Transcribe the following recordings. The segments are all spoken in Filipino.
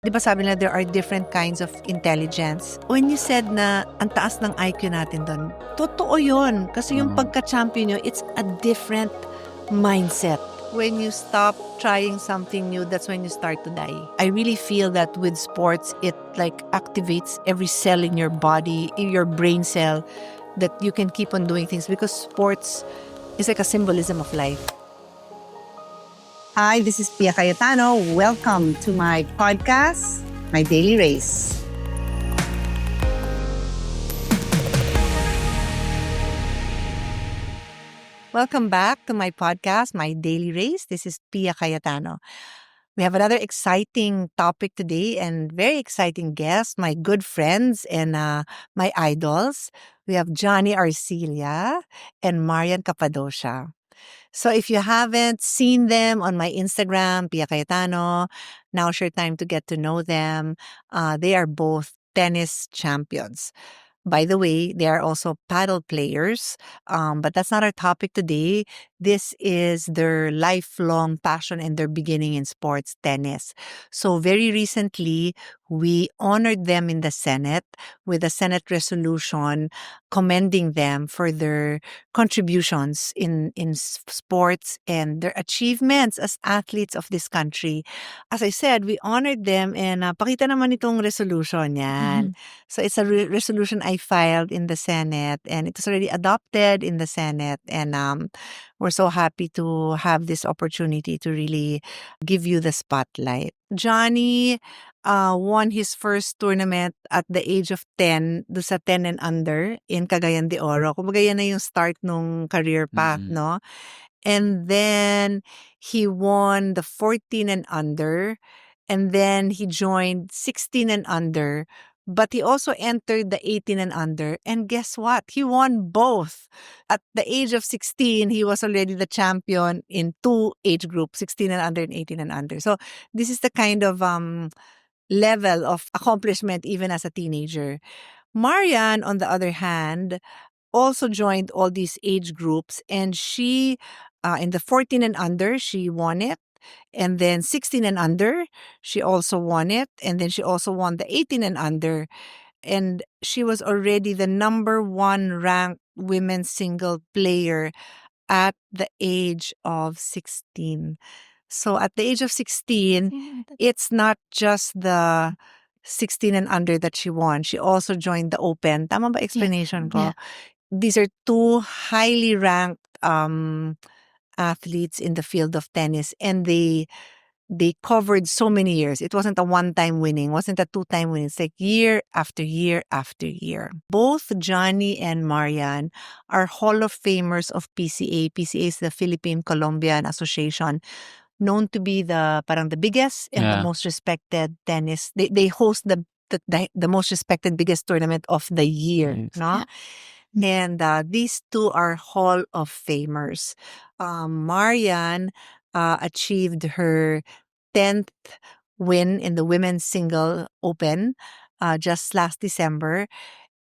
Di ba sabi nila there are different kinds of intelligence? When you said na ang taas ng IQ natin doon, totoo yun. Kasi yung pagka-champion nyo, it's a different mindset. When you stop trying something new, that's when you start to die. I really feel that with sports, it like activates every cell in your body, in your brain cell, that you can keep on doing things because sports is like a symbolism of life. Hi, this is Pia Cayetano. Welcome to my podcast, My Daily Race. Welcome back to my podcast, My Daily Race. This is Pia Cayetano. We have another exciting topic today and very exciting guests, my good friends and my idols. We have Johnny Arcilla and Marian Cappadocia. So if you haven't seen them on my Instagram, Pia Cayetano, now's your time to get to know them. They are both tennis champions. By the way, they are also paddle players, but that's not our topic today. This is their lifelong passion and their beginning in sports, tennis. So very recently, we honored them in the Senate with a Senate resolution commending them for their contributions in sports and their achievements as athletes of this country. As I said, we honored them and pakita naman itong resolution yan. So it's a resolution I filed in the Senate and it was already adopted in the Senate and we're so happy to have this opportunity to really give you the spotlight. Johnny won his first tournament at the age of 10, do sa 10 and under in Cagayan de Oro. Kumbaga yan na yung start nung career path, no? And then he won the 14 and under. And then he joined 16 and under. But he also entered the 18 and under. And guess what? He won both. At the age of 16, he was already the champion in two age groups, 16 and under and 18 and under. So this is the kind of level of accomplishment even as a teenager. Marian, on the other hand, also joined all these age groups and she, in the 14 and under, she won it. And then 16 and under, she also won it. And then she also won the 18 and under. And she was already the number one ranked women's single player at the age of 16. So at the age of 16, it's not just the 16 and under that she won. She also joined the Open. Tama ba explanation ko? Yeah. These are two highly ranked athletes in the field of tennis and they covered so many years. It wasn't a one-time winning, wasn't a two-time winning. It's like year after year after year. Both Johnny and Marian are Hall of Famers of PCA. PCA is the Philippine Colombian Association, known to be the biggest and the most respected tennis. They host the most respected biggest tournament of the year, no? And these two are Hall of Famers. Marian achieved her 10th win in the Women's Single Open just last December.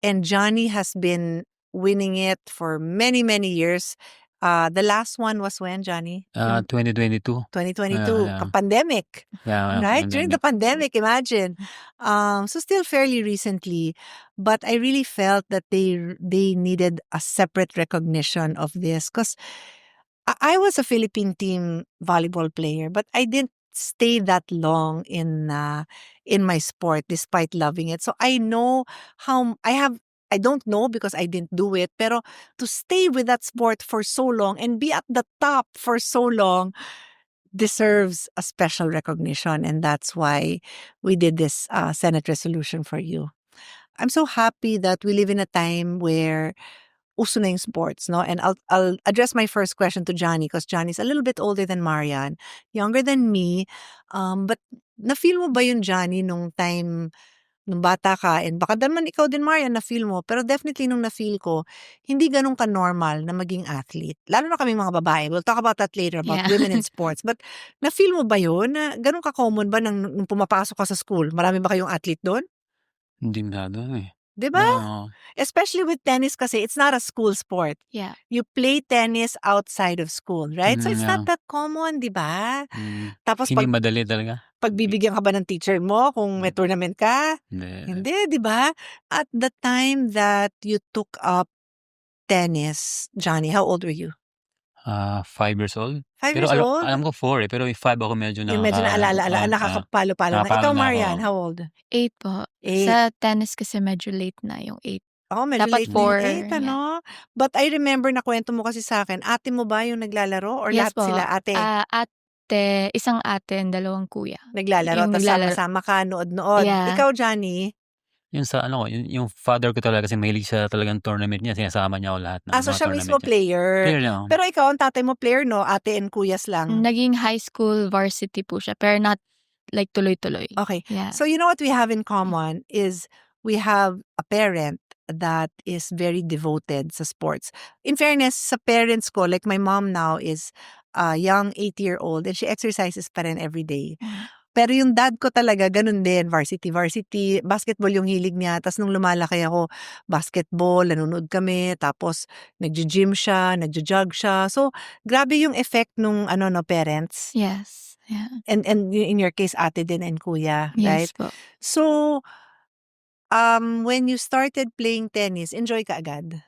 And Johnny has been winning it for many, many years. The last one was when, Johnny? 2022. 2022, Yeah. pandemic. Yeah, Right? During the pandemic, imagine. So still fairly recently, but I really felt that they needed a separate recognition of this because I was a Philippine team volleyball player, but I didn't stay that long in my sport despite loving it. So I know how I don't know because I didn't do it, pero to stay with that sport for so long and be at the top for so long deserves a special recognition. And that's why we did this Senate resolution for you. I'm so happy that we live in a time where uso na yung sports, no? And I'll address my first question to Johnny because Johnny's a little bit older than Marian, younger than me. But na-feel mo ba yun, Johnny, nung time nung bata ka, and baka naman ikaw din, Marian, na-feel mo, pero definitely nung na-feel ko, hindi ganun ka-normal na maging athlete. Lalo na kami mga babae. We'll talk about that later, about women in sports. But na-feel mo ba yun? Na ganun ka-common ba nung pumapasok ka sa school? Marami ba kayong athlete doon? Hindi masyado eh. 'Di ba? Oo. Especially with tennis kasi it's not a school sport. Yeah. You play tennis outside of school, right? So it's Yeah. not that common, 'di ba? Tapos Hindi madali talaga. pagbibigyan ka ba ng teacher mo kung may tournament ka? Hindi. Hindi, 'di ba? At the time that you took up tennis, Johnny, how old were you? 5 years old. 5 Pero years old? alam ko 4 eh. Pero yung 5 ako medyo Yung medyo naalala, nakakapalo-palo na. nakapalo Ikaw, na ako. Marian, how old? 8 po. 8. Sa tennis kasi medyo late na yung 8. Oh, medyo Dapat late na yung 4, 8, ano? But I remember na kwento mo kasi sa akin, ate mo ba yung naglalaro? Or Yes lahat po. sila ate? Ate, isang ate and 2 kuya. Naglalaro, Yung tapos naglalaro. sama-sama ka, nood-nood. Yeah. Ikaw, Johnny? Yung sa yung father ko talaga kasi mahilig sa talagang tournament niya. Sinasama niya ako lahat ng So mga siya tournament mismo niya. player. Player niya. Pero ikaw, ang tatay mo player, no? Ate and kuyas lang. Naging high school varsity po siya, pero not like tuloy-tuloy. Okay. Yeah. So you know what we have in common is we have a parent that is very devoted sa sports. In fairness, sa parents ko, like my mom now is a young 8-year-old and she exercises pa rin every day. Pero yung dad ko talaga, ganun din, varsity, basketball yung hilig niya. Tapos nung lumalaki ako, basketball, nanonood kami, tapos nagji-gym siya, nagja-jog siya. So, grabe yung effect nung parents. Yes. Yeah. And in your case, ate din and kuya, right? Yes po. So, when you started playing tennis, enjoy ka agad?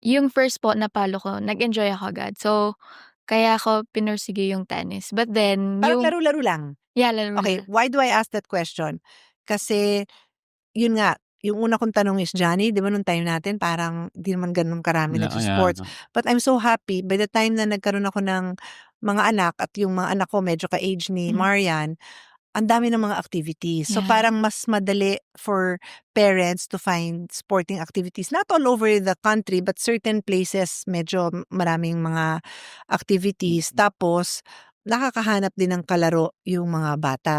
Yung first po napalo ko, nag-enjoy ako agad. So, kaya ako pinursige yung tennis. But then, Parang yung... laro-laro lang. Yeah, laro. Okay, why do I ask that question? Kasi, yun nga, yung una kong tanong is, Johnny, di ba nung time natin, parang di naman ganun karami nagsusports. But I'm so happy, by the time na nagkaroon ako ng mga anak, at yung mga anak ko medyo ka-age ni Marian, ang dami ng mga activities. So Yeah. parang mas madali for parents to find sporting activities. Not all over the country, but certain places medyo maraming mga activities. Tapos, nakakahanap din ng kalaro yung mga bata.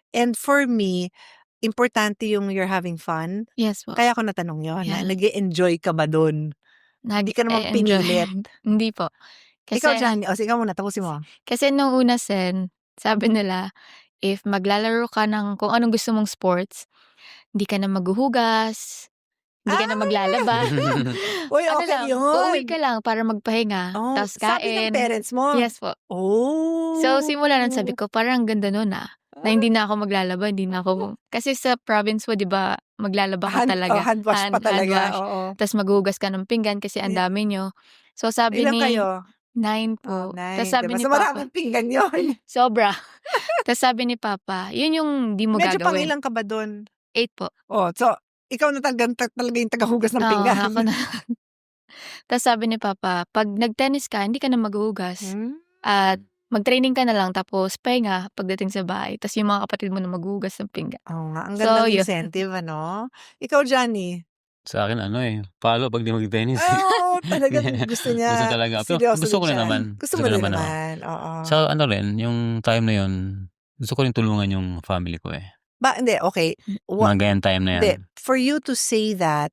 And for me, importante yung you're having fun. Yes po. Kaya ako natanong yun, Yeah. nag-e-enjoy ka ba dun? Hindi ka naman Enjoy. pinilit. Hindi po. Kasi, Ikaw, Johnny, ikaw muna, tapusin mo. Kasi nung una, sabi nila, if maglalaro ka ng kung anong gusto mong sports, hindi ka na maghuhugas, hindi ka na maglalaba. Uy, Ano okay lang, yun. uuwi ka lang para magpahinga, Oh, tapos sabi ng kain. parents mo? Yes po. Oh. So, simula nun sabi ko, parang ganda nun na hindi na ako maglalaba, hindi na ako... Kasi sa province mo, di ba, maglalaba ka talaga. Hand wash pa talaga. Oo. Tapos maghuhugas ka ng pinggan kasi ang dami nyo. So, sabi Ilan ni... kayo? 9 po. 9. Tapos sabi Diba? ni So, Papa... maraming pinggan yun. Sobra. Tapos sabi ni Papa, yun yung di mo Medyo pang gagawin. ilang ka ba dun? 8 po. Oh, so, ikaw na talaga yung tagahugas ng Oo, pinggan. ako na. Tapos sabi ni Papa, pag nag-tennis ka, hindi ka na maghuhugas. At mag-training ka na lang, tapos pahinga pagdating sa bahay. Tapos yung mga kapatid mo na maghuhugas ng pinggan. Oo nga, ang So, gandang yun. incentive, ano? Ikaw, Johnny? Sa akin, palo pag di mag-tennis. Oh, talagang gusto niya. Gusto talaga. Pero Seryoso gusto ko din rin siya. naman. Gusto mo rin naman. Oo. Sa rin, yung time na yun, gusto ko rin tulungan yung family ko eh. Hindi, okay. Mga ganyan time na yan. Hindi, for you to say that,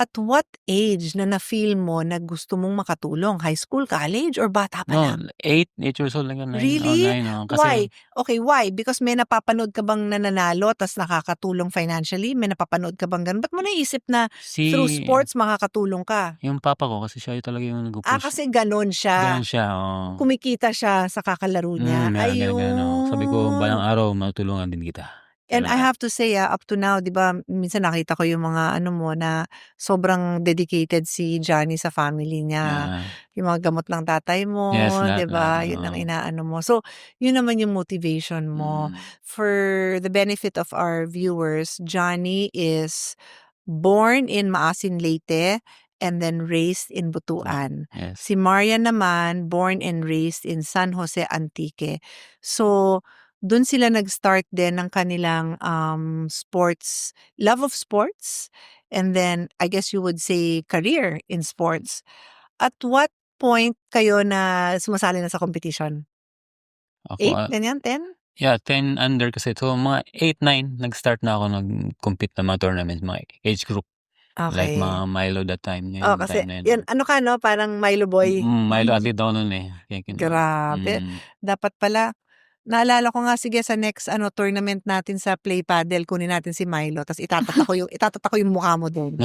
at what age na na-feel mo na gusto mong makatulong? High school, college, or bata pa lang? 8 years old lang yan. Really? 9, kasi, Why? Okay, why? Because may napapanood ka bang nananalo tas nakakatulong financially? May napapanood ka bang ganun? Ba't mo naisip na through sports makakatulong ka? Yung papa ko, kasi siya yung talaga yung nag-push. Kasi ganun siya. Ganun siya, oo. Kumikita siya sa kakalaro niya. Ayun. Sabi ko, balang araw, matulungan din kita. And I have to say, up to now, di ba, minsan nakita ko yung mga mo na sobrang dedicated si Johnny sa family niya. Yung mga gamot ng tatay mo, Yes, di ba? Yun ang inaano mo. So, yun naman yung motivation mo. For the benefit of our viewers, Johnny is born in Maasin, Leyte, and then raised in Butuan. Yes. Si Marian naman, born and raised in San Jose, Antique. So, doon sila nag-start din ng kanilang sports, love of sports, and then I guess you would say career in sports. At what point kayo na sumasali na sa competition? Ako, 8? Ganyan? 10? Yeah, 10 under kasi. So, mga 8, 9, nag-start na ako nag-compete na mga tournaments, mga age group. Okay. Like mga Milo that time. Kasi, yan, parang Milo boy. Milo athlete ako nun eh. Grabe. Dapat pala, Naalala ko nga, sige, sa next tournament natin sa Play Paddle, kunin natin si Milo, tapos itatatak ko yung mukha mo doon.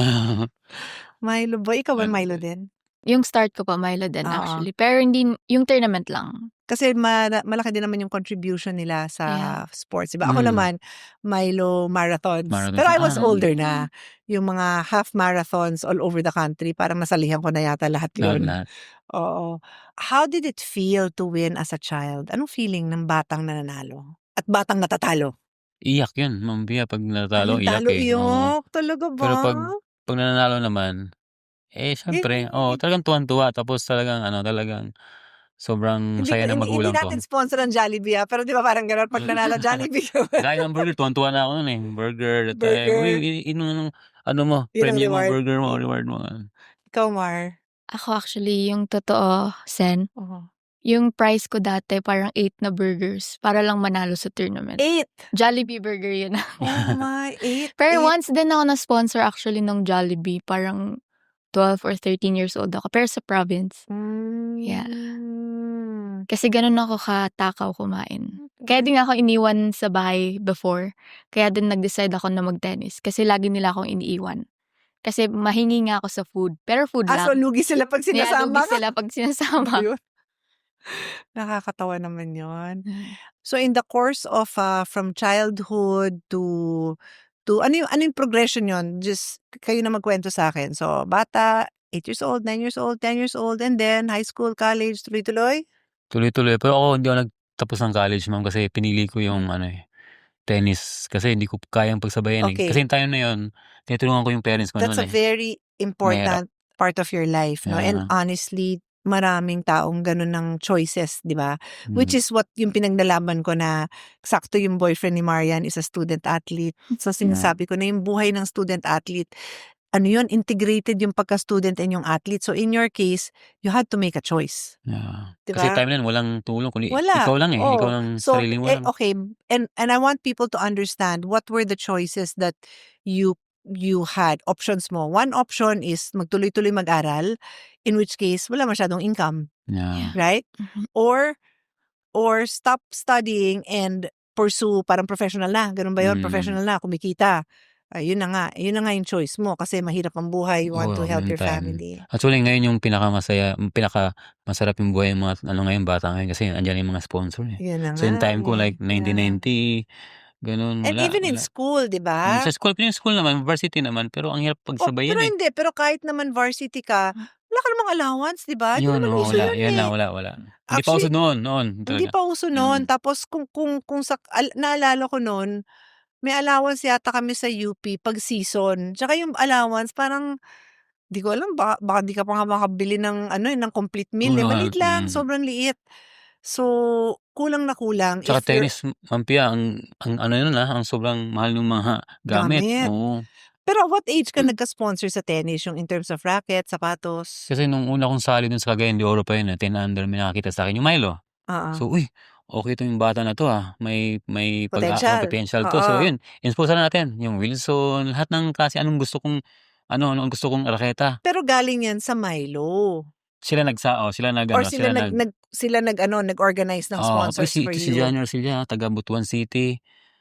Milo boy, ikaw ba Milo din? Yung start ko pa, Milo din Oo. actually. Pero hindi, yung tournament lang. Kasi malaki din naman yung contribution nila sa Yeah. sports, diba? Ako naman, Milo marathons. Marathons. Pero I was Ah. older na. Yung mga half marathons all over the country, parang nasalihan ko na yata lahat yun. Lahat. Oo. How did it feel to win as a child? Anong feeling ng batang nananalo? At batang natatalo? Iyak yun, Ma'am Pia, pag natalo, Ay, iyak talo eh. Oo. iyak. Talaga ba? Pero pag nananalo naman, syempre, talagang tuwan-tuwa. Tapos talagang sobrang Hindi, saya ng hindi magulang ko. natin sponsor ng Jollibee, pero di ba parang gano'n, pag nanalo Jollibee. Kain ng burger, tuwan-tuwa na ako nun eh. Burger. Burger. Uy, mo, Yun ang premium mo, reward. burger mo, reward mo. Ikaw, Mar. Ako actually, yung totoo, Sen, Oo. yung price ko dati parang 8 na burgers para lang manalo sa tournament. 8. Jollibee burger yun. Oh my, 8. Pero once din ako na-sponsor actually ng Jollibee, parang 12 or 13 years old ako. Pero sa province. Yeah. Kasi ganun ako katakaw kumain. Kaya din ako iniwan sa bahay before. Kaya din nag-decide ako na mag-tennis. Kasi lagi nila akong iniiwan. Kasi mahingi nga ako sa food. Pero food lang. So lugi sila pag Yeah, sinasama lugi sila pag sinasama. Ayun. Nakakatawa naman yon. So in the course of from childhood to ano yung progression yon? Just kayo na magkwento sa akin. So bata, 8 years old, 9 years old, 10 years old, and then high school, college, tuloy-tuloy? Tuloy-tuloy. Pero ako, hindi ako nagtapos ng college, Ma'am, kasi pinili ko yung tennis. Kasi hindi ko kayang pagsabayan Okay. Kasi yung time na yun, tinutulungan ko yung parents ko That's a noon very important part of your life, no? And Yeah. honestly, maraming taong ganun ng choices, di ba? Which is what yung pinaglalaban ko na sakto yung boyfriend ni Marian is a student athlete. So sinasabi ko na yung buhay ng student athlete, yun, integrated yung pagka-student and yung athlete. So in your case, you had to make a choice. Yeah. Diba? Kasi time na yun, walang tulong. Kundi Wala. ikaw lang Oh. Ikaw lang, So, sarili mo lang. okay. And I want people to understand what were the choices that you had. Options mo. One option is magtuloy-tuloy mag-aral, in which case, wala masyadong income. Yeah. Right? Mhm. Or stop studying and pursue parang professional na. Ganun ba yun? Professional na, kumikita. Yun na nga yung choice mo kasi mahirap ang buhay, you want to help your family. Actually, ngayon yung pinakamasarap yung buhay ng mga ngayon bata ngayon kasi andyan yung mga sponsor eh. Yun na So yung nga time ko like eh. 1990, ganun. And even in school, di ba? Sa school naman, varsity naman, pero ang hirap pagsabayin pero hindi, pero kahit naman varsity ka, wala ka namang allowance, di ba? Yun, Hindi naman uso wala. yun Yan eh. na, wala. Hindi pa Actually, uso noon. Hindi Talaga. pa uso noon. Tapos kung naalala ko noon, may allowance yata kami sa UP pag season. Tsaka yung allowance parang di ko alam, baka di ka pa nga makabili ng ng complete meal. Maliit lang, sobrang liit. So, kulang na kulang. Tsaka if you're- tennis, Ma'am Pia, ang ang sobrang mahal ng mga gamit. Gamit. Oo. Pero what age ka nagka-sponsor sa tennis? Yung in terms of racket, sapatos? Kasi nung una kong sali dun sa Cagayan de Oro pa yun, 10 under, may nakakita sa akin yung Milo. So, okay itong bata na to may Potential. potential to. So, yun, insponsor natin. Yung Wilson, lahat ng klase, anong gusto kong raketa. Pero galing yan sa Milo. Sila nag-organize ng sponsors for si you. Junior sila, taga Butuan City.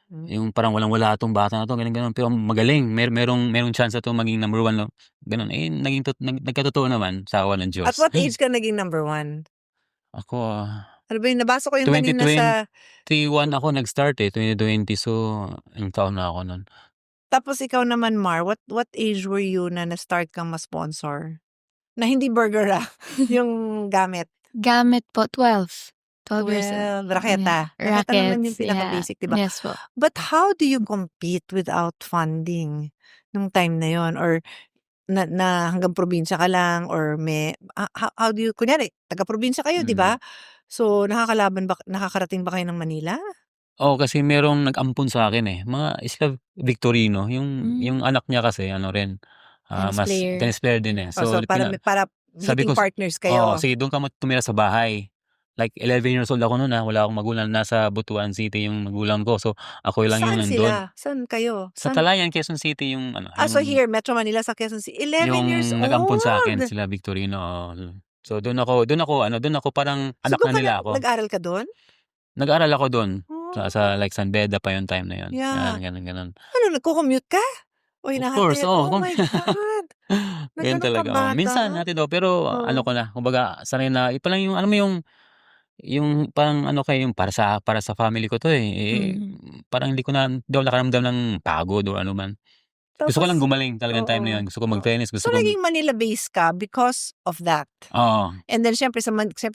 Yung parang walang-wala itong bata na to, ganun. Pero magaling, merong chance na to maging number 1. Ganun. Nagkatotoo naman sa awa ng Diyos. At what age ka naging number 1? Ako, Ano ba yung nabasa ko yung kanina sa... 2021 ako nag-start 2020. So, yung taon na ako nun. Tapos ikaw naman, Mar, what age were you na na-start kang ma-sponsor? Na hindi burger yung gamit. Gamit po, 12. 12 years old. Raketa. Yeah. Raketa naman yung Rackets, pinaka-basic, diba? Yes po. But how do you compete without funding nung time na yon? Or na hanggang probinsya ka lang? Or how do you, kunyari, taga-probinsya kayo, di ba? So, nakakarating ba kayo ng Manila? Kasi merong nag-ampun sa akin mga isla Victorino, yung anak niya kasi rin, mas tennis player din So para sabi meeting ko, partners kayo. sige doon ka tumira sa bahay. Like 11 years old ako noon wala akong magulang, nasa Butuan City yung magulang ko. So ako lang yung nandun. Saan kayo? Sa Talayan, Quezon City yung so here, Metro Manila sa Quezon City. 11 years old. Yung nag-ampun sa akin sila Victorino. So doon ako parang anak na nila ako. Nag-aral ka doon? Nag-aral ako doon. Oh, Sa like San Beda pa yung time na yun. yeah. Ganun. Ano, nagko-commute ka? O Of course, hinahatid? oo. Oh my God. Na Ganyan ganun ka talaga. Minsan bata? hatid ako, pero ano Oo. ko na, kumbaga sanay na, ipa lang yung alam mo yung parang ano kayo, yung para sa family ko 'to, parang hindi ako nakaramdam ng pagod or ano man. Gusto ko lang Tapos gumaling talagang time na oo, yun. Gusto ko oo. mag-tennis, So, gusto ko naging Manila-based ka because of that? oo. And then siyempre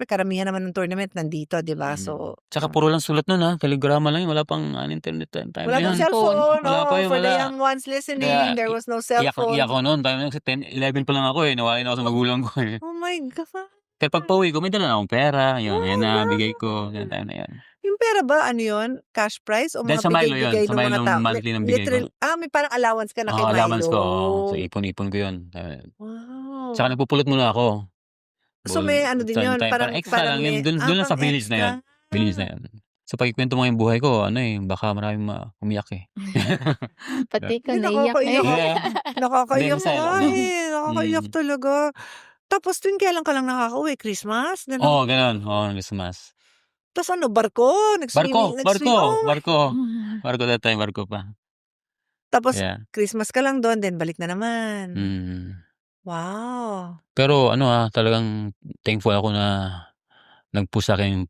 karamihan naman ng tournament nandito, 'di ba? So, Tsaka puro lang sulat nun, kaligrama lang yun, wala pang internet time wala na pang yun. Phone. cellphone. Wala pa Oh, yun, for the wala. young ones Kaya listening, there was no iyak na iyak cellphone. ako noon, time na kasi 10, 11 pa lang ako, nawalay na ako sa magulang ko, eh. Oh my God. Pero pag pauwi ko may dala na akong pera, yun, Oh, yan na bigay grabe. ko, yung time na yun. Yung pera ba ano yun, cash prize o Dahil mga sa Milo yun, bigay-bigay sa ng mga Milo tao? monthly ng bigay ko. May parang allowance ka na kay Allowance ko, So, Milo. ipon-ipon ko yun. Tsaka Wow. nagpupulot muna ako. So, may ano din yun, Parang extra parang lang yun, may dun lang sa village na yun. pang-extra. Village na yun. So, pag ikwento mo yung buhay ko, baka maraming umiyak, eh. Pati ikaw Hindi, naiyak nakakaiyak ngayon. Yeah. Nakakaiyak Masaya nga lang. eh. Nakakaiyak talaga. Tapos tuwing kailan ka lang nakakauwi? Christmas? Oo, Gano'n? ganun. Oo, Christmas. Tas ano, barko? Barko, Oh my barko that time, barko pa. Tapos Yeah. Christmas ka lang do'n, then balik na naman. Wow. Pero talagang thankful ako na nag-push sa'kin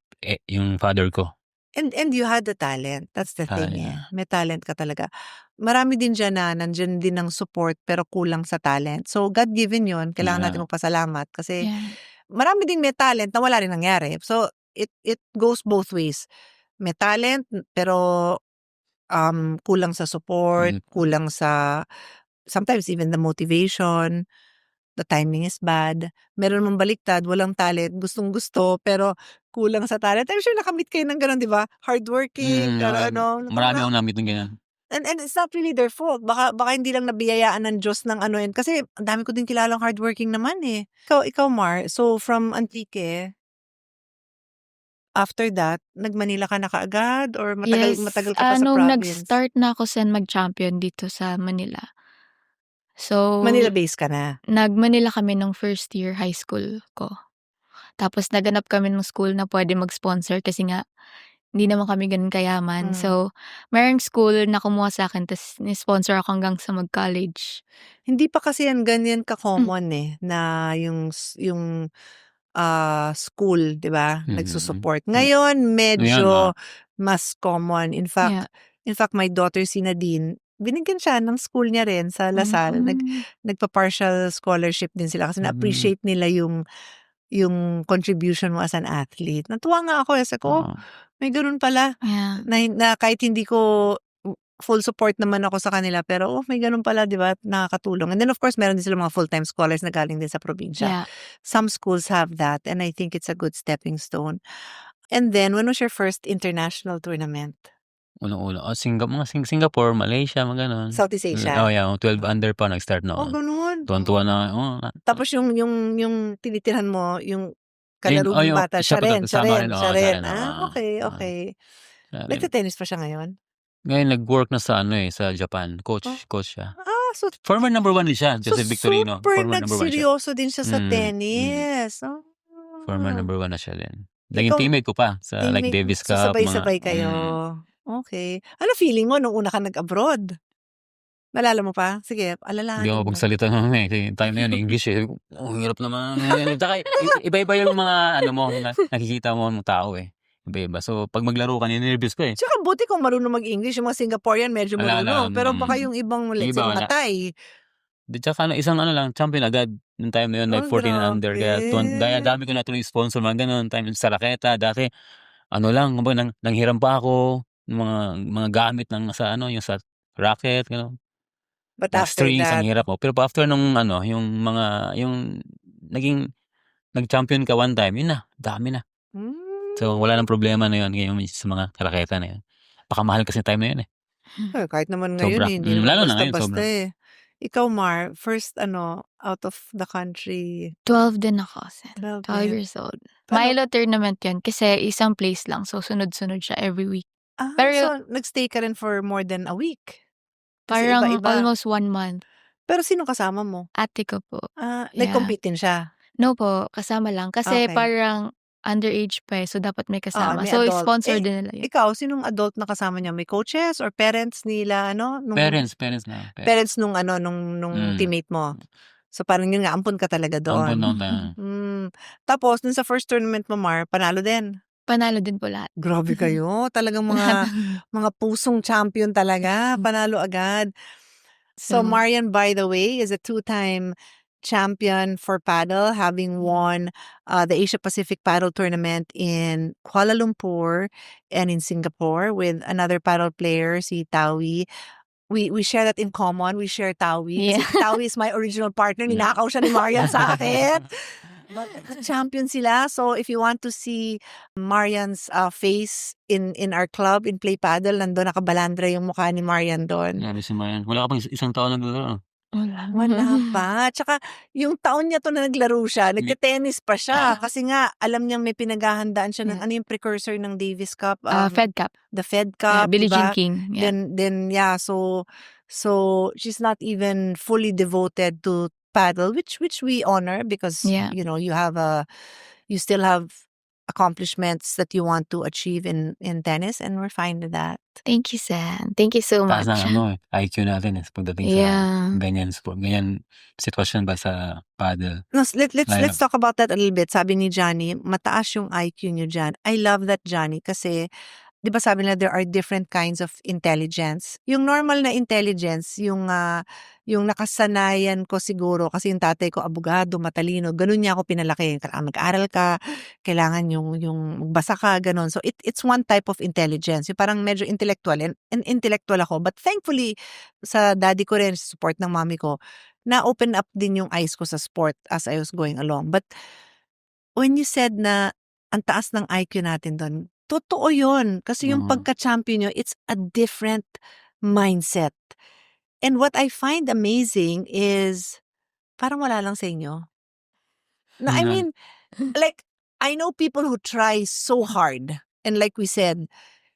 yung father ko. And you had the talent. That's the thing Yeah. May talent ka talaga. Marami din diyan na nandiyan din ang support pero kulang sa talent. So, God-given yun. Kailangan natin Yeah. magpasalamat kasi Yeah. marami ding may talent na wala rin nangyari. So, it goes both ways. May talent pero kulang sa support, kulang sa sometimes even the motivation, the timing is bad. Meron namang baliktad, walang talent, gustong-gusto pero kulang sa talent. I'm sure nakamit kayo ng gano'n, 'di ba? Hardworking, Marami akong na-meet ng ganyan. and it's not really their fault. Baka hindi lang nabiyayaan ng Diyos ng ano yun. Kasi ang dami ko din kilalang hardworking naman eh. Ikaw Mar, so from Antique, after that, nag-Manila ka na kaagad or matagal ka pa sa nung province? nag-start na ako mag-champion dito sa Manila. So, Manila-based ka na? nag-Manila kami nung first year high school ko. Tapos naganap kami ng school na pwede mag-sponsor kasi nga hindi naman kami ganun kayaman. So, mayroong school na kumuha sa akin tapos ni-sponsor ako hanggang sa mag-college. Hindi pa kasi yan ganyan ka-common eh, na yung school, 'di ba, nagsusupport. Ngayon medyo mas common. In fact, my daughter si Nadine, binigyan siya ng school niya rin sa Lasal. Nagpa-partial scholarship din sila kasi na-appreciate nila yung contribution mo as an athlete. Natuwa nga ako kasi may ganun pala. Yeah. Na kahit hindi ko full support naman ako sa kanila pero may ganun pala, 'di ba? Nakakatulong. And then of course, meron din silang mga full-time scholars na galing din sa probinsya. Yeah. Some schools have that and I think it's a good stepping stone. And then, when was your first international tournament? Unang-una, Singapore, Malaysia, mga ganun. Southeast Asia? Oh, yeah. 12 under pa nag-start Oh, noon. ganun. Tuwan-tuwa na. Tapos yung tinitirhan mo, yung kalaro yung ng bata, siya rin. Okay. Nagte-tennis pa siya ngayon? Ngayon, nag-work na sa sa Japan. Coach siya. So Former number 1 din siya, Joseph Victorino. super Former number 1 siya. nagseryoso din siya sa tennis. Former number 1 na siya din. Naging teammate ko pa sa like Davis Cup. So sabay-sabay kayo. Okay. Ano feeling mo nung una ka nag-abroad? Naalala mo pa? Sige, alalahanin Hindi ako mo. magsalita naman kasi time na yun, English eh. Ang hirap naman. Tsaka iba-iba yung mga nakikita mo ng tao eh. Iba-iba. So, pag maglaro ka, nervous ko eh. Tsaka buti kung marunong mag-English. Yung mga Singaporean medyo marunong. Pero baka yung ibang, let's say, mga Thai. Tsaka isang lang, champion agad. Yung time na yun, like 14 and under. Kaya dami ko na tuloy sponsor, mga ganun. Time sa raketa. Dati, nanghiram pa ako. Mga gamit yung sa racket, gano'n. But after strings, that, ang hirap mo. Pero after nung nag-champion ka one time, yun na, dami na. So, wala nang problema na yun ngayon sa mga raketa na yun. Pakamahal kasi time na yun eh. Kahit naman ngayon, Sobra. hindi naman Lalo na ngayon, basta-basta sobra. eh. Ikaw, Mar, first out of the country, 12 din ako. 12 12 din. years old. Paano- Milo tournament yun kasi isang place lang. So, sunod-sunod siya every week. So nagstay ka rin for more than a week? Kasi Parang iba-iba. almost 1 month. Pero sino kasama mo? Ate ko po. Nag-compete din siya? No po, kasama lang. Kasi Okay. parang underage pa So dapat may kasama. may So, adult. sponsor din nila yun. Ikaw, sinong adult na kasama niya? May coaches or parents nila, Parents na. parents nung teammate mo? So, parang yun nga, ampun ka talaga Ampun doon. lang tayo. Tapos, dun sa first tournament mo, Mar, panalo din. Panalo din po lahat. Grabe kayo. Talagang mga pusong champion talaga. Panalo agad. So, Marian, by the way, is a 2-time champion for paddle, having won the Asia Pacific Paddle Tournament in Kuala Lumpur and in Singapore with another paddle player, si Tawi. We share that in common. We share Tawi. Kasi Tawi is my original partner. Ninakaw siya ni Marian sa akin. But champion sila. So if you want to see Marian's face in our club, in Play Paddle, nandun nakabalandra yung mukha ni Marian doon. Grabe si Marian. Wala ka pang isang taon naglaro. Wala pa. Tsaka yung taon niya to na naglaro siya, nagte-tennis pa siya. Kasi nga, alam niyang may pinaghahandaan siya ng ano yung precursor ng Davis Cup? Fed Cup. The Fed Yeah, Cup, Billie diba? Jean King. Yeah. Then so she's not even fully devoted to paddle, which we honor because you know you still have accomplishments that you want to achieve in tennis, and we're fine with that. Thank you, Sam. Thank you so much. Taas ng IQ natin pagdating sa ganyan sport, ganyan sitwasyon ba sa paddle. No, let's talk about that a little bit. Sabi ni Johnny, mataas yung IQ niyo dyan. I love that, Johnny, kasi di ba sabi nila there are different kinds of intelligence. Yung normal na intelligence, yung nakasanayan ko siguro kasi yung tatay ko abogado, matalino, ganun niya ako pinalaki. Kailangan mag-aral ka, kailangan yung magbasa ka, ganun. So it's one type of intelligence. Yung parang medyo intellectual and intellectual ako. But thankfully sa daddy ko rin, sa support ng mommy ko, na open up din yung eyes ko sa sport as I was going along. But when you said na ang taas ng IQ natin doon, totoo yun. Kasi yung pagka-champion nyo, it's a different mindset. And what I find amazing is, parang wala lang sa inyo. No, I mean, like, I know people who try so hard. And like we said,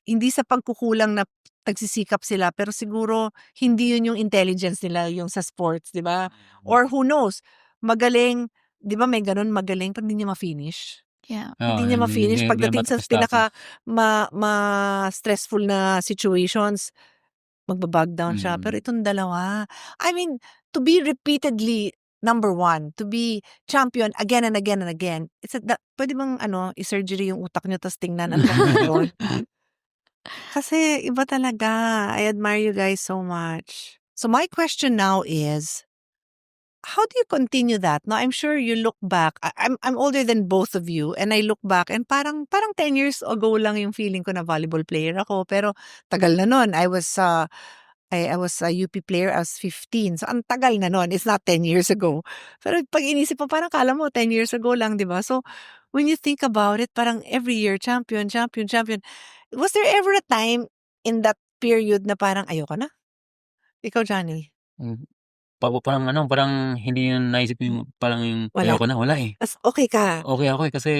hindi sa pagkukulang na nagsisikap sila, pero siguro hindi yun yung intelligence nila, yung sa sports, di ba? Or who knows, magaling, di ba may ganun, magaling, pero hindi niya ma-finish. Yeah. Hindi niya ma-finish pagdating sa pinaka stressful na situations, magbabag down siya. Pero itong dalawa, I mean, to be repeatedly number one, to be champion again and again and again, pwede bang i-surgery yung utak niyo tapos tingnan ano yun? Kasi iba talaga. I admire you guys so much. So my question now is, how do you continue that? No, I'm sure you look back. I'm older than both of you, and I look back and parang 10 years ago lang yung feeling ko na volleyball player ako. Pero tagal na nun. I was a UP player. I was 15. So ang tagal na nun. It's not 10 years ago. Pero pag inisip mo, parang kala mo 10 years ago lang, di ba? So when you think about it, parang every year champion. Was there ever a time in that period na parang ayoko na? Ikaw, Johnny? Parang hindi yun naisip yung parang yung Wala. ayoko na, wala eh. As okay ka. Okay ako eh kasi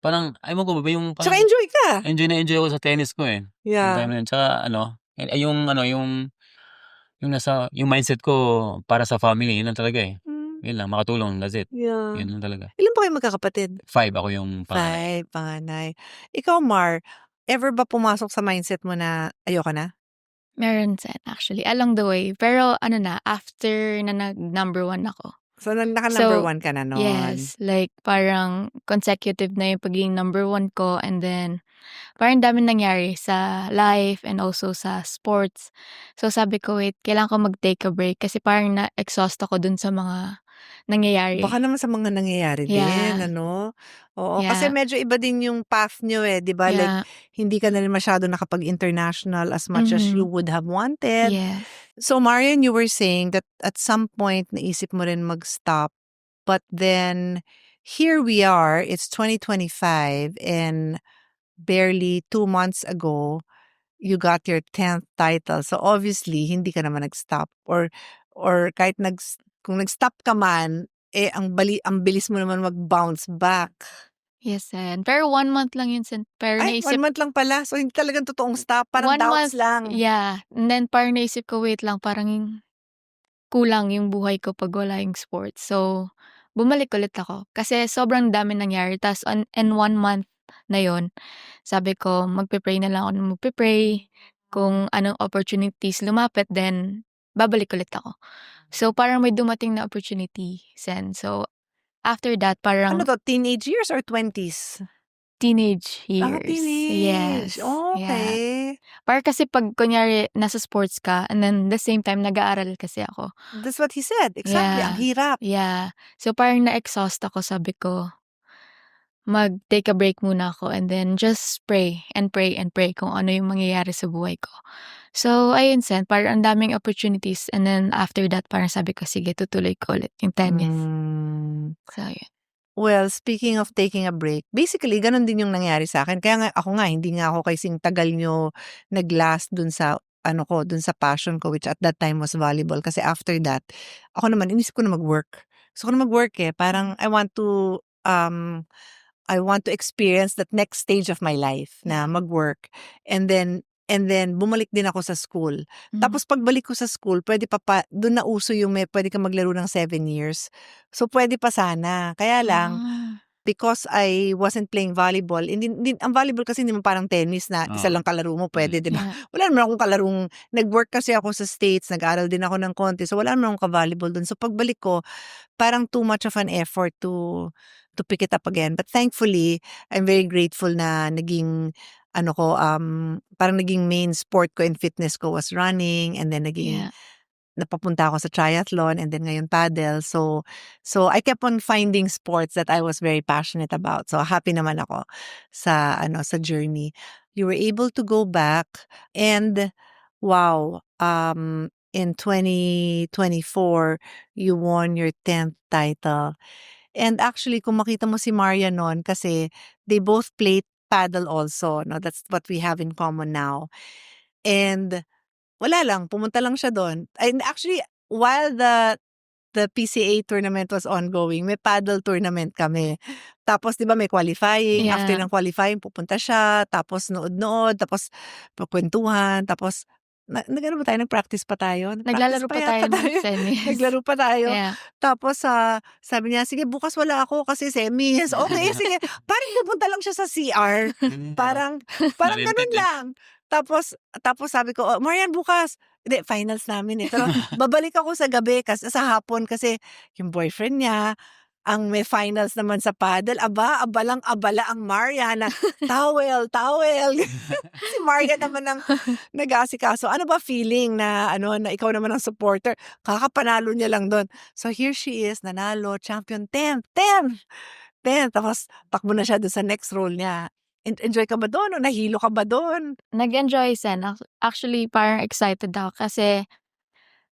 parang ayaw ko ba yung Tsaka parang enjoy ka. enjoy ako sa tennis ko eh. Yung Yeah. time na yun. Tsaka yung nasa yung mindset ko para sa family, yun lang talaga eh. Yun lang, makatulong, that's it. Yeah. Yun lang talaga. Ilan pa kayo magkakapatid? 5 ako yung panganay. 5, panganay. Ikaw, Mar, ever ba pumasok sa mindset mo na ayoko na? Meron Sen, actually, along the way. Pero after na nag-number 1 ako. So, naka-number 1 ka na noon? Yes, like parang consecutive na yung pagiging number 1 ko, and then parang dami nangyari sa life and also sa sports. So sabi ko, wait, kailangan ko mag-take a break kasi parang na-exhaust ako dun sa mga nangyayari. Baka naman sa mga nangyayari din, ano? Oo, kasi medyo iba din yung path nyo eh, di ba? Like, hindi ka na rin masyado nakapag-international as much as you would have wanted. Yes. So, Marian, you were saying that at some point, naisip mo rin mag-stop. But then, here we are, it's 2025, and barely 2 months ago, you got your 10th title. So, obviously, hindi ka naman nag-stop. Or kahit kung nag-stop ka man, ang bilis mo naman mag-bounce back. Yes, Sen. Pero 1 month lang yun, Sen. Pero Ay, 1 naisip, month lang pala. So, hindi talagang totoong stop. Parang 1 doubts month, lang. yeah. And then parang naisip ko, wait lang, parang kulang yung buhay ko pag wala yung sports. So, bumalik ulit ako. Kasi sobrang dami nangyari. Tas in 1 month na yon, sabi ko magpe-pray na lang ako ng magpe-pray. Kung anong opportunities lumapit, then babalik ulit ako. So, parang may dumating na opportunity, Sen. So, after that, Ano parang to, teenage years or 20s? teenage Ah, years. teenage. Yes. Yeah. Okay. Parang kasi pag kunyari nasa sports ka and then the same time nag-aaral kasi ako. That's what he said. Exactly. Ang Yeah. hirap. Yeah. So, parang na-exhaust ako. Sabi ko, mag-take a break muna ako and then just pray and pray and pray kung ano yung mangyayari sa buhay ko. So, ayun, Sen, parang ang daming opportunities and then after that, parang sabi ko, sige, tutuloy ko ulit yung tennis. So, yun. Well, speaking of taking a break, basically, ganun din yung nangyari sa akin. Kaya nga, ako nga, hindi nga ako kasing tagal nyo nag-last dun sa, dun sa passion ko, which at that time was volleyball. Kasi after that, ako naman, inisip ko na mag-work. Gusto ko na mag-work Parang I want to experience that next stage of my life na mag-work. And then bumalik din ako sa school. Tapos pagbalik ko sa school, pwede doon na uso yung pwede ka maglaro ng 7 years. So pwede pa sana. Kaya lang, because I wasn't playing volleyball, ang volleyball kasi hindi mo parang tennis na isa lang kalaro mo, pwede, di ba? Yeah. Wala naman akong kalarong, nag-work kasi ako sa States, nag-aral din ako ng konti, so wala naman akong ka-volleyball dun. So pagbalik ko, parang too much of an effort to pick it up again. But thankfully, I'm very grateful na naging parang naging main sport ko and fitness ko was running, and then naging Yeah. napapunta ako sa triathlon, and then ngayon paddle. So I kept on finding sports that I was very passionate about. So happy naman ako sa sa journey. You were able to go back and wow, in 2024 you won your 10th title. And actually, kung makita mo si Maria noon, kasi they both played paddle also, no? That's what we have in common now. And wala lang, pumunta lang siya doon. And actually, while the PCA tournament was ongoing, may paddle tournament kami. Tapos, di ba, may qualifying. After Yeah. ng qualifying, pupunta siya. Tapos, nood-nood. Tapos, kwentuhan. Tapos, nag-ano ba tayo? Nag-practice pa tayo? Naglalaro pa tayo ng semis. Naglaro pa tayo. Yeah. Tapos, sabi niya, sige, bukas wala ako kasi semis. Okay, sige. Parang pupunta lang siya sa CR. Parang Nalintik ganun eh. lang. Tapos sabi ko, oh, Marian, bukas. Hindi, finals namin Pero babalik ako sa gabi, sa hapon, kasi yung boyfriend niya, ang may finals naman sa paddle, abalang-abala ang Maria na towel. Si Maria naman ang nag-aasikaso. Ano ba feeling na na ikaw naman ang supporter? Kakapanalo niya lang doon. So here she is, nanalo, champion 10. Tapos takbo na siya doon sa next role niya. Enjoy ka ba doon o nahilo ka ba doon? Nag-enjoy, Sen. Actually, parang excited ako kasi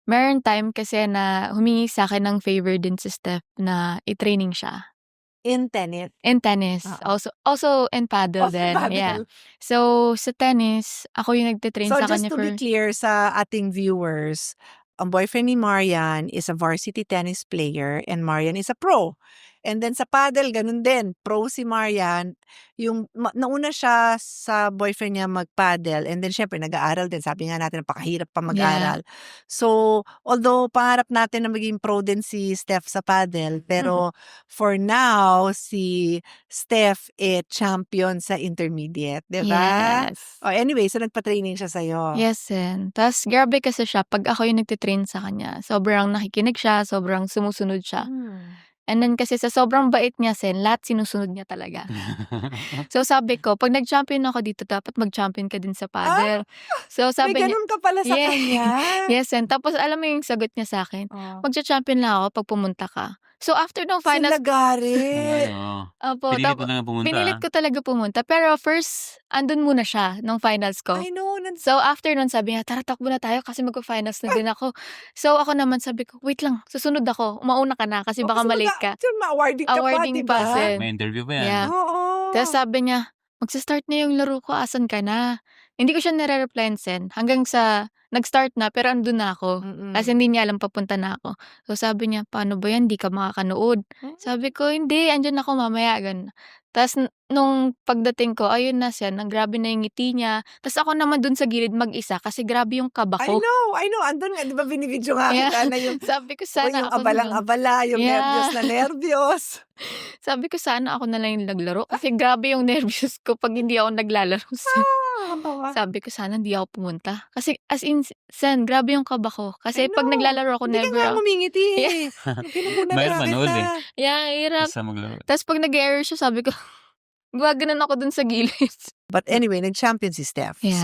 meron time kasi na humingi sa akin ng favor din si Steph na i-training siya. In tennis. In tennis. Also in paddle din. Yeah. So, sa tennis, ako yung nagtitrain So sa just kanya to be clear sa ating viewers, ang boyfriend ni Marian is a varsity tennis player and Marian is a pro. And then sa paddle, ganun din. Pro si Marian. Yung nauna siya sa boyfriend niya mag-paddle, and then syempre nag-aaral din. Sabi nga natin, napakahirap pa mag-aral. So, although pangarap natin na maging pro din si Steph sa paddle, pero for now, si Steph champion sa intermediate. Diba? Yes. Oh, anyway, so nagpa-training siya sa'yo. Yes, Sen. Tapos, grabe kasi siya. Pag ako yung nagtitrain sa kanya, sobrang nakikinig siya, sobrang sumusunod siya. And then kasi sa sobrang bait niya, Sen, lahat sinusunod niya talaga. So sabi ko, pag nag-champion ako dito, dapat mag-champion ka din sa paddle. So May sabi niya, ganun ka pala sa Yeah. kanya. yes, Sen. Tapos alam mo yung sagot niya sa akin, Oh. magcha-champion lang ako pag pumunta ka. So after ng Si finals, Lagarit. opo, Pinilit mo na nga pumunta. pinilit ko talaga pumunta. Pero first, andun muna siya nung finals ko. I know. So after nun, sabi niya, tara, takbo na tayo kasi magpa-finals na din ako. So ako naman sabi ko, wait lang, susunod ako. Umauna ka na kasi baka malate ka. Ma-awarding ka Awarding pa, pa, diba? Sen. May interview pa yan. Yeah. Oo. Tapos sabi niya, magsa-start na yung laro ko, asan ka na? Hindi ko siya nare-replyan, Sen. Hanggang sa nag-start na pero andun na ako. Mm. Kasi hindi niya alam papunta na ako. So sabi niya, "Paano ba 'yan, 'di ka makakanood?" Sabi ko, "Hindi, andiyan ako mamaya." Gano'n. Ta's nung pagdating ko, ayun na siya, grabe na yung ngiti niya. Ta's ako naman dun sa gilid mag-isa kasi grabe yung kaba I ko. know, I know. Andun nga, di ba binibidyo nga Yeah. kita na yung, Sabi ko yung sana ako na lang. abalang-abala, yung Yeah. nervyos na nervyos. Sabi ko sana ako na lang yung naglaro kasi grabe yung nervyos ko 'pag hindi ako naglalaro. Nakakatawa. Sabi ko sana hindi ako pumunta. Kasi as in, Sen, grabe yung kaba ko. I Kasi 'pag know. naglalaro ako, Hindi ka never nga ako. ngumingiti Yeah. eh. Pinupunan Mahirap na manood kita. eh. Yeah, hirap. Basta maglaro. Ta's 'pag nag-e-error siya, sabi ko, gumaganon ako dun sa gilid. But anyway, nag-champion si Steph. Yeah.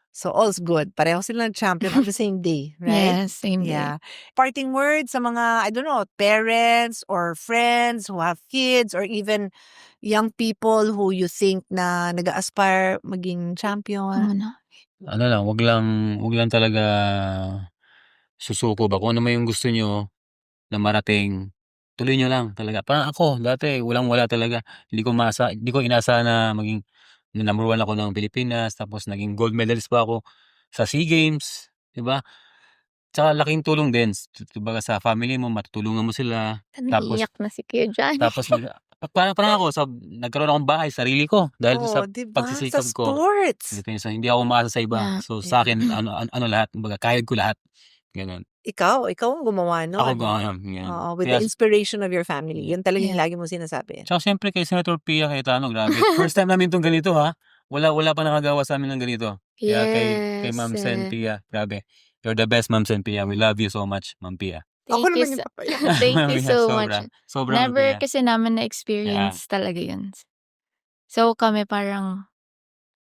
So all's good. Pareho sila nag-champion on the same day, right? Yes, same day. Yeah. Parting words sa mga, I don't know, parents or friends who have kids or even young people who you think na nag-aspire maging champion. Ano? Ano lang, wag lang talaga susuko ba. Kung ano man yung gusto nyo na marating, tuloy nyo lang talaga. Parang ako, dati walang-wala talaga. Hindi ko inasa na maging number 1 ako ng Pilipinas, tapos naging gold medalist pa ako sa SEA Games, 'di ba? Tsaka laking tulong din, kumbaga sa family mo, matutulungan mo sila. Tapos Naiiyak na si Kuya Johnny. tapos parang ako nagkaroon akong bahay, sarili ko, dahil sa Diba? pagsisikap Sa ko. sports. Hindi ako umaasa sa iba. Yeah. So sa akin, ano lahat, kumbaga kayod ko lahat. Gano'n. Ikaw ang gumawa nun. Ako ganun, yan. Oo, with Kaya the inspiration of your family. Yun talaga yung Yeah. lagi mo sinasabi. tsaka siyempre kay Senator Pia Cayetano, grabe. First time namin 'tong ganito, ha. Wala pa nakagawa sa amin ng ganito. Kaya kay Ma'am Sen Pia, grabe. You're the best, Ma'am Sen Pia. We love you so much, Ma'am Pia. Ako Thank you naman yung papaya. Thank you so much. Sobra, Ma'am Never Pia. kasi namin na-experience talaga yun. So kami parang,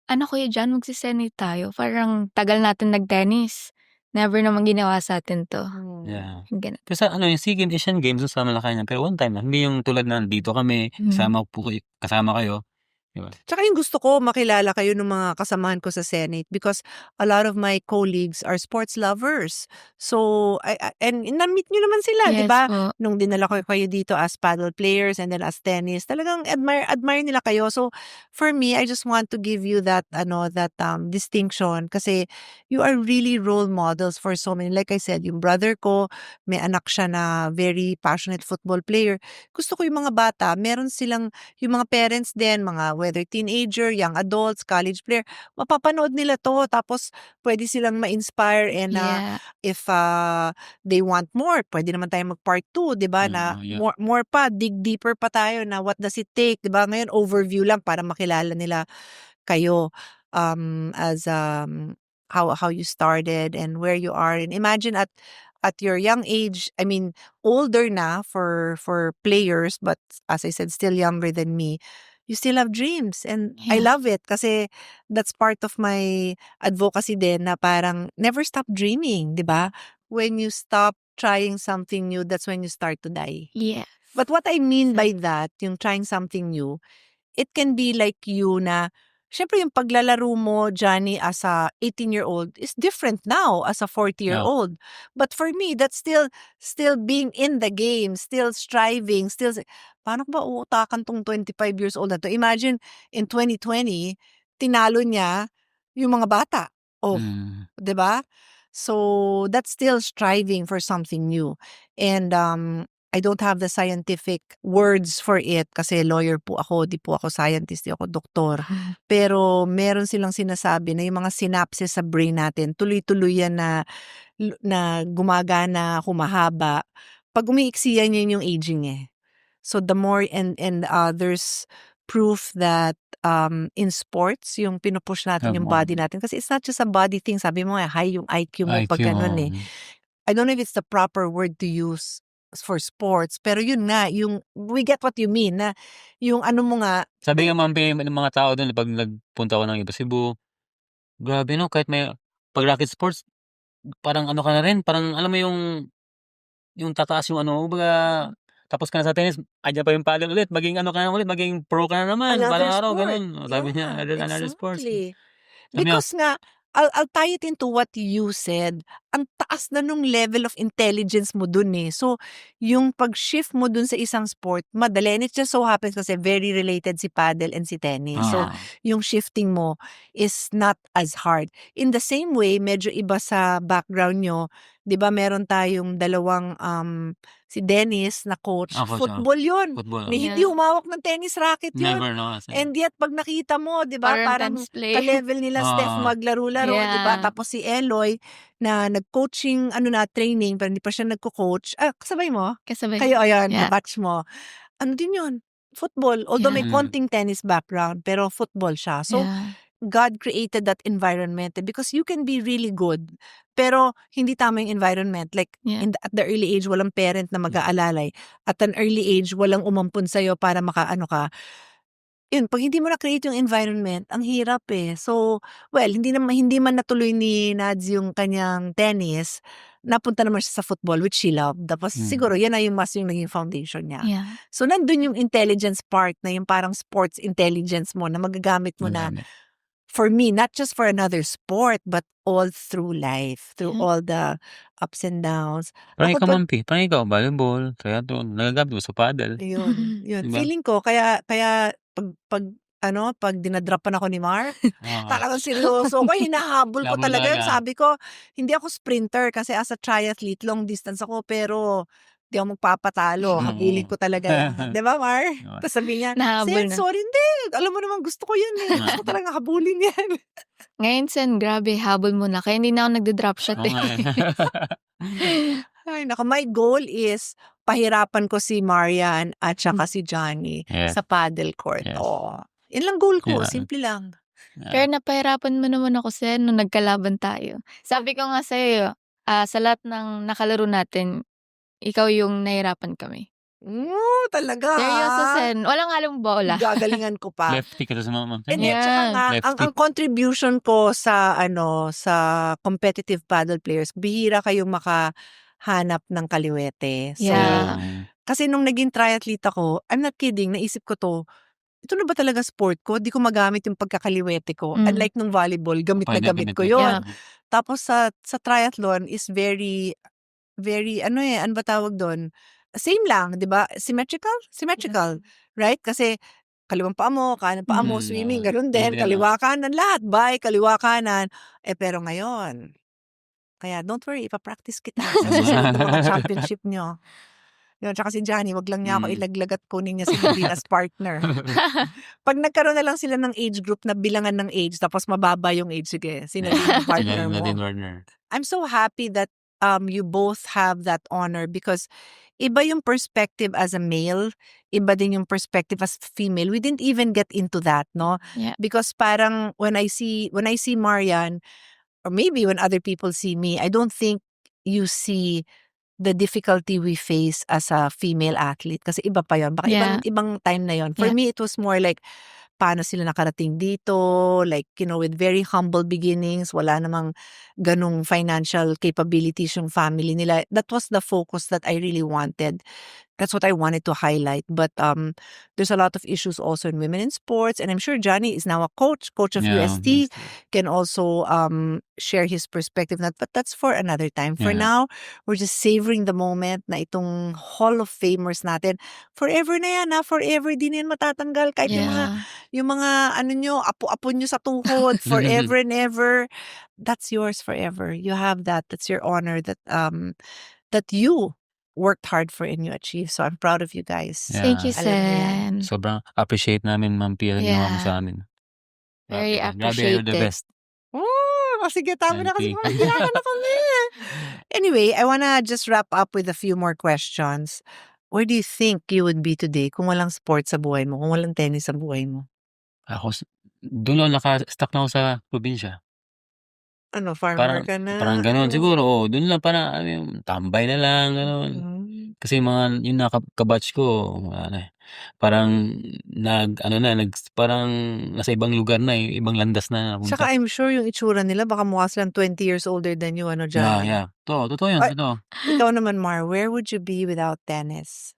ano Kuya John, magse-senate tayo. Parang tagal natin nag-tennis. Never naman ginawa sa atin to. Yeah. Ganun. Kasi yung SEA Games, Asian Games sa Malacanang. Pero one time lang, hindi yung tulad na dito kami, kasama kayo. Diba? Tsaka yung gusto ko, makilala kayo ng mga kasamahan ko sa Senate because a lot of my colleagues are sports lovers. So, and na-meet nyo naman sila, di Yes ba? po. Nung dinala ko kayo dito as paddle players and then as tennis, talagang admire nila kayo. So, for me, I just want to give you that distinction kasi you are really role models for so many. Like I said, yung brother ko, may anak siya na very passionate football player. Gusto ko yung mga bata, meron silang, yung mga parents din, mga whether teenager, young adults, college player, mapapanood nila to. Tapos, pwede silang ma-inspire and Yeah. if they want more, pwede naman tayo mag-part 2, di ba? Na Yeah. more pa, dig deeper pa tayo na what does it take, di ba? Ngayon, overview lang para makilala nila kayo as how you started and where you are. And imagine at your young age, I mean, older na for players, but as I said, still younger than me, you still have dreams. And I Yeah. love it kasi that's part of my advocacy din na parang never stop dreaming, di ba? When you stop trying something new, that's when you start to die. Yeah. But what I mean by that, yung trying something new, it can be like you na, syempre yung paglalaro mo, Johnny, as a 18-year-old is different now as a 40-year-old. But for me, that's still being in the game, still striving, paano ba uutakan tong 25 years old na to? Imagine, in 2020, tinalo niya yung mga bata. Oh, di ba? So, that's still striving for something new. And I don't have the scientific words for it kasi lawyer po ako, di po ako scientist, di ako doktor. Pero meron silang sinasabi na yung mga synapses sa brain natin, tuloy-tuloy yan na gumagana, humahaba. Pag umiiksi yan, yun yung aging eh. So the more and there's proof that in sports, yung pinupush natin yung body natin. Kasi it's not just a body thing. Sabi mo high yung IQ mo pag ganun eh. I don't know if it's the proper word to use for sports, pero yun nga, yung we get what you mean na yung ano mo nga. Sabi nga ng mga tao doon pag nagpunta ako ng iba Cebu, grabe no, kahit may pag racket sports, parang ano ka na rin, parang alam mo yung tataas yung ano, baga tapos ka na sa tennis, andyan pa yung paddle ulit, maging ano ka na ulit, maging pro ka na naman, Another parang araw, sport. ganun. Sabi niya, another sport. Exactly. Sabi Because nga, I'll tie it into what you said. Ang taas na nung level of intelligence mo dun eh. So, yung pag-shift mo dun sa isang sport, madali. And it just so happens kasi very related si paddle and si tennis. So, yung shifting mo is not as hard. In the same way, medyo iba sa background nyo. 'Di ba meron tayong dalawang si Dennis na coach. Football yun. Football. Hindi humawak ng tennis racket yun. Never know. And yet, pag nakita mo, 'di ba, parang Parang play. ka-level nila Steph maglaro-laro, 'di ba? Tapos si Eloy na nag-coaching training pero hindi pa siya nagko-coach. Kasabay mo? Kasabay. Kayo ayan, Yeah. batch mo. Ano din yun? Football. Although may konting tennis background, pero football siya. So, God created that environment because you can be really good pero hindi tama yung environment. Like, at the early age, walang parent na mag-aalalay. At an early age, walang umampun sa'yo para makaano ka. Yun, pag hindi mo na-create yung environment, ang hirap eh. So, well, hindi man natuloy ni Nads yung kanyang tennis, napunta naman siya sa football, which she loved. Tapos siguro, yan na yung naging foundation niya. Yeah. So, nandun yung intelligence part na yung parang sports intelligence mo na magagamit mo na for me, not just for another sport, but all through life, through all the ups and downs. Parang Ako ikaw, to- Mampi. Parang ikaw, volleyball, triathlon, nagagamit mo sa paddle. Yun. Diba? Feeling ko, kaya pag dinadrapan ako ni Mar, talagang seryoso ko, hinahabol ko Labol talaga. talaga. Sabi ko, hindi ako sprinter kasi as a triathlete, long distance ako, pero di ako magpapatalo. Habulin ko talaga yan. Di ba, Mar? Tapos sabi niya, Nahabol na. sorry, hindi. Alam mo naman, gusto ko yan eh. Gusto ko talaga habulin yan. Ngayon, Sen, grabe, habol mo na. Kaya hindi na ako nagda-drop shot eh. Ay, naka, my goal is pahirapan ko si Marian at saka si Johnny Yes. sa paddle court. Yes. Oh. Yun lang goal ko. Yeah. Simple lang. Pero napahirapan mo naman ako, Sen, nung nagkalaban tayo. Sabi ko nga sa'yo, sa lahat ng nakalaro natin, ikaw yung nahirapan kami. Talaga. Seryoso, Sen. Walang halong bola. Gagalingan ko pa. Lefty ka sa mga And Mampi. then, tsaka nga, Lefty. ang contribution ko sa sa competitive paddle players, bihira kayong makahanap ng kaliwete. So, Yeah. kasi nung naging triathlete ako, I'm not kidding, naisip ko to, ito na ba talaga sport ko? Di ko magamit yung pagkakaliwete ko. Unlike nung volleyball, gamit na gamit ko yun. Tapos sa triathlon is very, very, ano ba tawag doon? Same lang, di ba? Symmetrical. Right? Kasi kaliwang paa mo, kanan paa mo, swimming, ganun din. Hindi Kaliwa kanan, lahat. Bike, kaliwa kanan. Pero ngayon, kaya don't worry, ipapractice kita sa susunod na mga championship nyo. Yun, tsaka si Johnny, wag lang niya ako ilaglag at kunin niya si Nadine as partner. Pag nagkaroon na lang sila ng age group na bilangan ng age, tapos mababa yung age, sige, si Nadine ang partner mo. Nadine Warner. I'm so happy that you both have that honor because iba yung perspective as a male, iba din yung perspective as female. We didn't even get into that, no? Yeah. Because parang when I see Marian, or maybe when other people see me, I don't think you see the difficulty we face as a female athlete. Kasi iba pa yun. Baka ibang time na yun. For me, it was more like, paano sila nakarating dito, like, with very humble beginnings, wala namang ganong financial capabilities yung family nila. That was the focus that I really wanted. That's what I wanted to highlight. But there's a lot of issues also in women in sports. And I'm sure Johnny is now a coach of UST, can also share his perspective. But that's for another time. For now, we're just savoring the moment na itong Hall of Famers natin. Forever na yan, forever din yan matatanggal. Kahit yung mga ano nyo, apo-apo nyo sa tuhod, forever and ever. That's yours forever. You have that. That's your honor that you worked hard for and you achieved. So I'm proud of you guys. Yeah. Thank you, Alam niyo yan. Sen. Sobrang appreciate namin, Mampi, ang ginawa mo sa amin. Very Grabe, you're the appreciated. best. Sige, tama na kasi Thank you. magkailangan na kami. Anyway, I wanna just wrap up with a few more questions. Where do you think you would be today kung walang sports sa buhay mo, kung walang tennis sa buhay mo? Ako, doon lang naka-stuck na ako sa probinsya. Farmer ka na? Parang gano'n siguro. Doon lang parang tambay na lang, gano'n. Kasi yung nakabatch ko, parang parang nasa ibang lugar na, ibang landas na. Tsaka I'm sure yung itsura nila, baka mukha silang 20 years older than you, John? Yeah. Totoo yun, Ay. totoo. Ikaw naman, Mar, where would you be without tennis?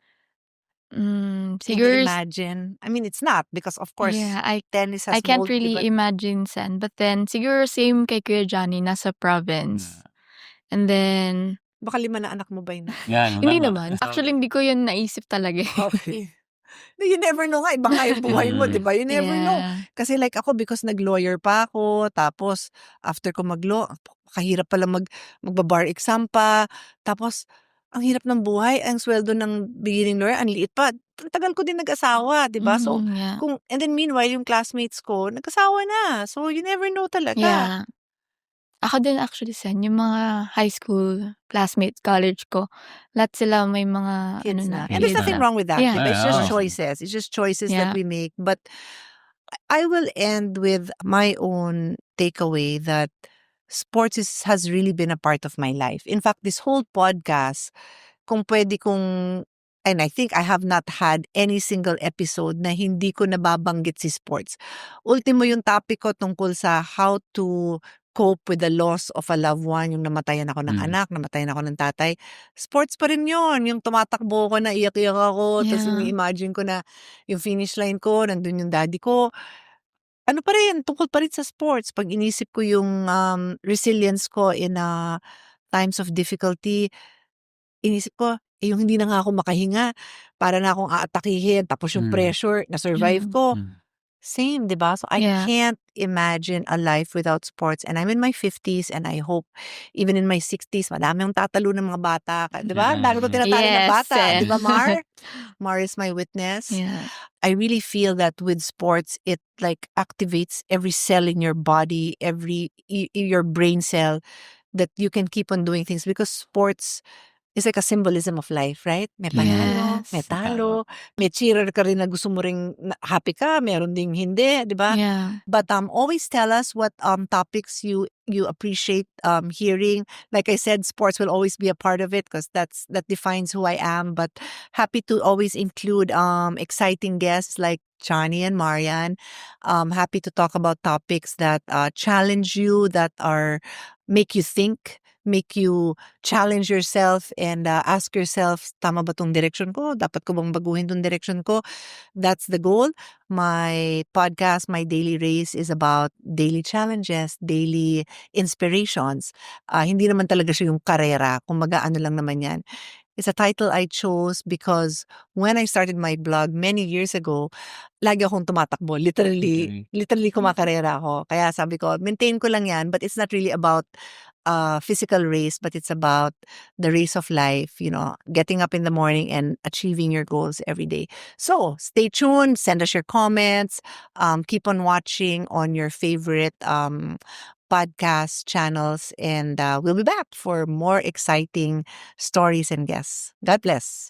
Can you Siguro imagine? I mean, it's not because of course yeah, tennis I has can't molded you, really but imagine saan. But then siguro same kay Kuya Johnny, nasa province. And then baka 5 na anak mo by now. Yan, hindi tama. naman. Actually, hindi ko yun naisip talaga, eh. Okay. No, you never know nga, iba nga yung buhay mo, 'di ba? You never know. Yeah. Kasi like ako because nag-lawyer pa ako, tapos after ko kahirap pala magba-bar exam pa. Tapos ang hirap ng buhay, ang sweldo ng beginning lawyer ang liit pa. Ang tagal ko din nag-asawa, 'di ba? So Yeah. and then meanwhile yung classmates ko nag-asawa na. So you never know talaga. Yeah. Ako din actually sen, yung mga high school classmates, college ko, lahat sila may mga Kids ano na, na. And there's kids nothing na. wrong with that, Yeah. 'di ba? It's Yeah, just oo. choices. It's just choices that Yeah. we make. But I will end with my own takeaway that sports has really been a part of my life. In fact, this whole podcast, kung pwede kong, and I think I have not had any single episode na hindi ko nababanggit si sports. Ultimo yung topic ko tungkol sa how to cope with the loss of a loved one, yung namatayan ako ng anak, namatayan ako ng tatay. Sports pa rin yun. Yung tumatakbo ko na iyak-iyak ako, tapos Yeah. ini-imagine ko na yung finish line ko, nandun yung daddy ko. Ano pa rin, tungkol pa rin sa sports. Pag inisip ko yung resilience ko in times of difficulty, inisip ko, yung hindi na nga ako makahinga, para na akong aatakihin, tapos yung pressure, na-survive ko. Same, di ba? So I Yeah. can't imagine a life without sports. And I'm in my 50s and I hope even in my 60s, madami ang tatalo ng mga bata. Di ba? Dami ko tinatalo ng Yes, bata. eh. Di ba, Mar? Mar is my witness. Yeah. I really feel that with sports, it like activates every cell in your body, your brain cell, that you can keep on doing things because sports is like a symbolism of life, right? May panalo, Yes. may talo, may cheerer ka rin na gusto mo ring happy ka, meron ding hindi, di ba? Yeah. But always tell us what topics you appreciate hearing. Like I said, sports will always be a part of it because that defines who I am. But happy to always include exciting guests like Johnny and Marian. Happy to talk about topics that challenge you, that make you think, make you challenge yourself and ask yourself, tama ba tong direction ko? Dapat ko bang baguhin tong direction ko? That's the goal. My podcast, My Daily Race, is about daily challenges, daily inspirations. Hindi naman talaga siya yung karera. Kumbaga ano lang naman yan. It's a title I chose because when I started my blog many years ago, lagi akong tumatakbo. Literally kumakarera ako. Kaya sabi ko, maintain ko lang yan, but it's not really about physical race, but it's about the race of life, getting up in the morning and achieving your goals every day. So stay tuned, send us your comments, keep on watching on your favorite podcast channels, and we'll be back for more exciting stories and guests. God bless.